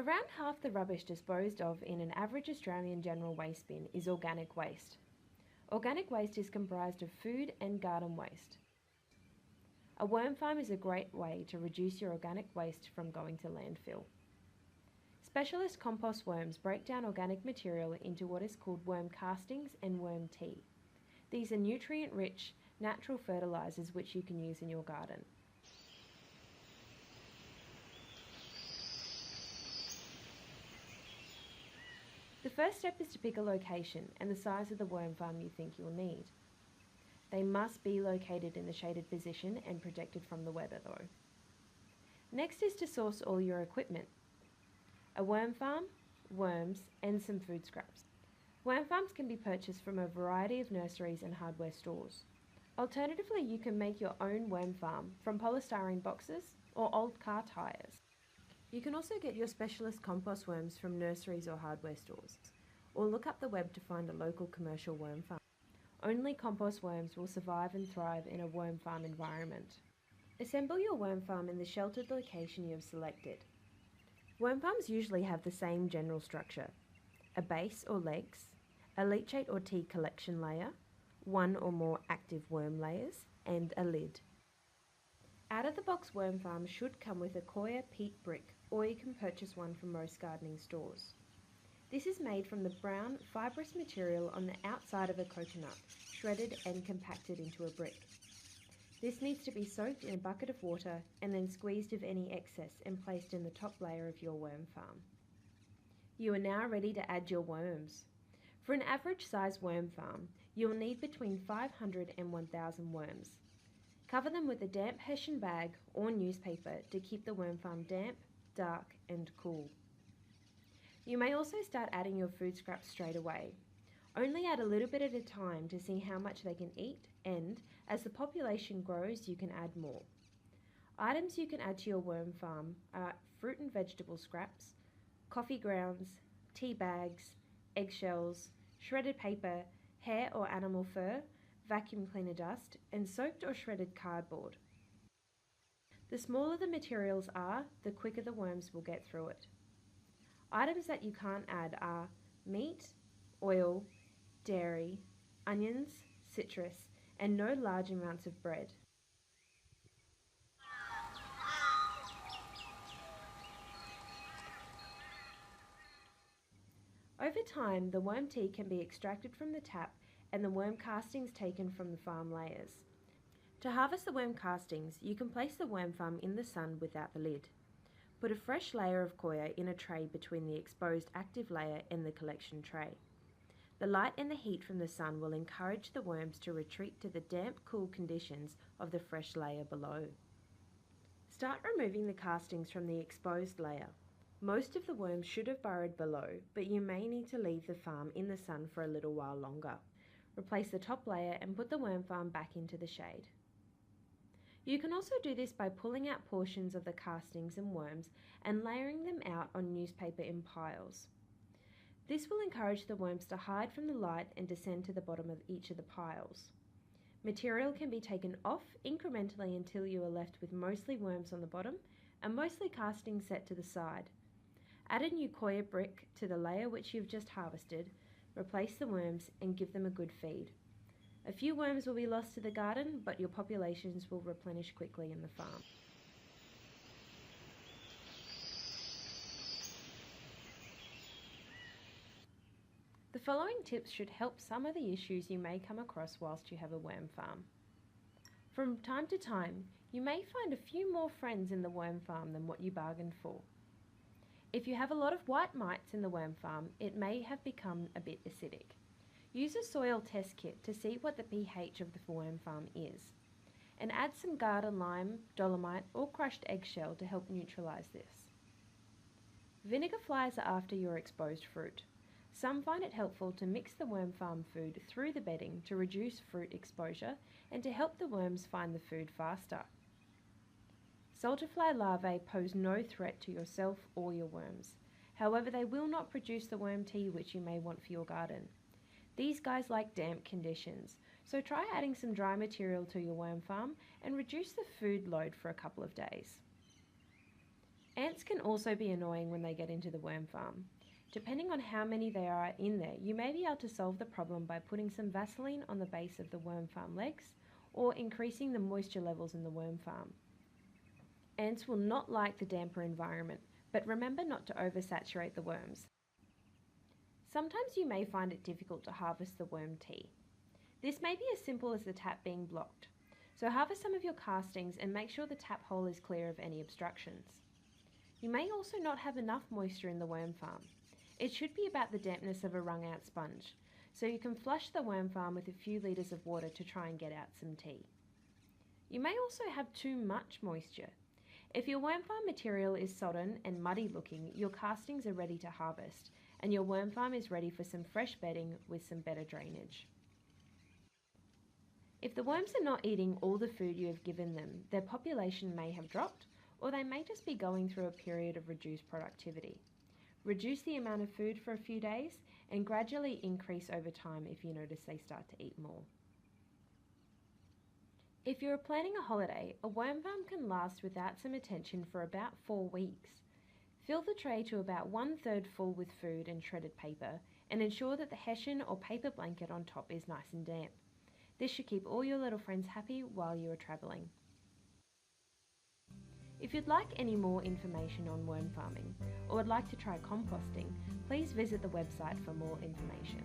Around half the rubbish disposed of in an average Australian general waste bin is organic waste. Organic waste is comprised of food and garden waste. A worm farm is a great way to reduce your organic waste from going to landfill. Specialist compost worms break down organic material into what is called worm castings and worm tea. These are nutrient-rich, natural fertilisers which you can use in your garden. The first step is to pick a location and the size of the worm farm you think you'll need. They must be located in a shaded position and protected from the weather though. Next is to source all your equipment. A worm farm, worms, and some food scraps. Worm farms can be purchased from a variety of nurseries and hardware stores. Alternatively, you can make your own worm farm from polystyrene boxes or old car tyres. You can also get your specialist compost worms from nurseries or hardware stores, or look up the web to find a local commercial worm farm. Only compost worms will survive and thrive in a worm farm environment. Assemble your worm farm in the sheltered location you have selected. Worm farms usually have the same general structure: a base or legs, a leachate or tea collection layer, one or more active worm layers, and a lid. Out-of-the-box worm farms should come with a coir peat brick, or you can purchase one from most gardening stores. This is made from the brown, fibrous material on the outside of a coconut, shredded and compacted into a brick. This needs to be soaked in a bucket of water and then squeezed of any excess and placed in the top layer of your worm farm. You are now ready to add your worms. For an average size worm farm, you will need between 500 and 1,000 worms. Cover them with a damp Hessian bag or newspaper to keep the worm farm damp, dark and cool. You may also start adding your food scraps straight away. Only add a little bit at a time to see how much they can eat, and as the population grows you can add more. Items you can add to your worm farm are fruit and vegetable scraps, coffee grounds, tea bags, eggshells, shredded paper, hair or animal fur, vacuum cleaner dust, and soaked or shredded cardboard. The smaller the materials are, the quicker the worms will get through it. Items that you can't add are meat, oil, dairy, onions, citrus, and no large amounts of bread. Over time, the worm tea can be extracted from the tap and the worm castings taken from the farm layers. To harvest the worm castings, you can place the worm farm in the sun without the lid. Put a fresh layer of coir in a tray between the exposed active layer and the collection tray. The light and the heat from the sun will encourage the worms to retreat to the damp, cool conditions of the fresh layer below. Start removing the castings from the exposed layer. Most of the worms should have burrowed below, but you may need to leave the farm in the sun for a little while longer. Replace the top layer and put the worm farm back into the shade. You can also do this by pulling out portions of the castings and worms and layering them out on newspaper in piles. This will encourage the worms to hide from the light and descend to the bottom of each of the piles. Material can be taken off incrementally until you are left with mostly worms on the bottom and mostly castings set to the side. Add a new coir brick to the layer which you've just harvested, replace the worms and give them a good feed. A few worms will be lost to the garden, but your populations will replenish quickly in the farm. The following tips should help some of the issues you may come across whilst you have a worm farm. From time to time, you may find a few more friends in the worm farm than what you bargained for. If you have a lot of white mites in the worm farm, it may have become a bit acidic. Use a soil test kit to see what the pH of the worm farm is, and add some garden lime, dolomite or crushed eggshell to help neutralise this. Vinegar flies are after your exposed fruit. Some find it helpful to mix the worm farm food through the bedding to reduce fruit exposure and to help the worms find the food faster. Salterfly larvae pose no threat to yourself or your worms. However, they will not produce the worm tea which you may want for your garden. These guys like damp conditions, so try adding some dry material to your worm farm and reduce the food load for a couple of days. Ants can also be annoying when they get into the worm farm. Depending on how many there are in there, you may be able to solve the problem by putting some Vaseline on the base of the worm farm legs or increasing the moisture levels in the worm farm. Ants will not like the damper environment, but remember not to oversaturate the worms. Sometimes you may find it difficult to harvest the worm tea. This may be as simple as the tap being blocked, so harvest some of your castings and make sure the tap hole is clear of any obstructions. You may also not have enough moisture in the worm farm. It should be about the dampness of a wrung out sponge, so you can flush the worm farm with a few litres of water to try and get out some tea. You may also have too much moisture. If your worm farm material is sodden and muddy looking, your castings are ready to harvest, and your worm farm is ready for some fresh bedding with some better drainage. If the worms are not eating all the food you have given them, their population may have dropped, or they may just be going through a period of reduced productivity. Reduce the amount of food for a few days and gradually increase over time if you notice they start to eat more. If you are planning a holiday, a worm farm can last without some attention for about 4 weeks. Fill the tray to about 1/3 full with food and shredded paper, and ensure that the hessian or paper blanket on top is nice and damp. This should keep all your little friends happy while you are travelling. If you'd like any more information on worm farming or would like to try composting, please visit the website for more information.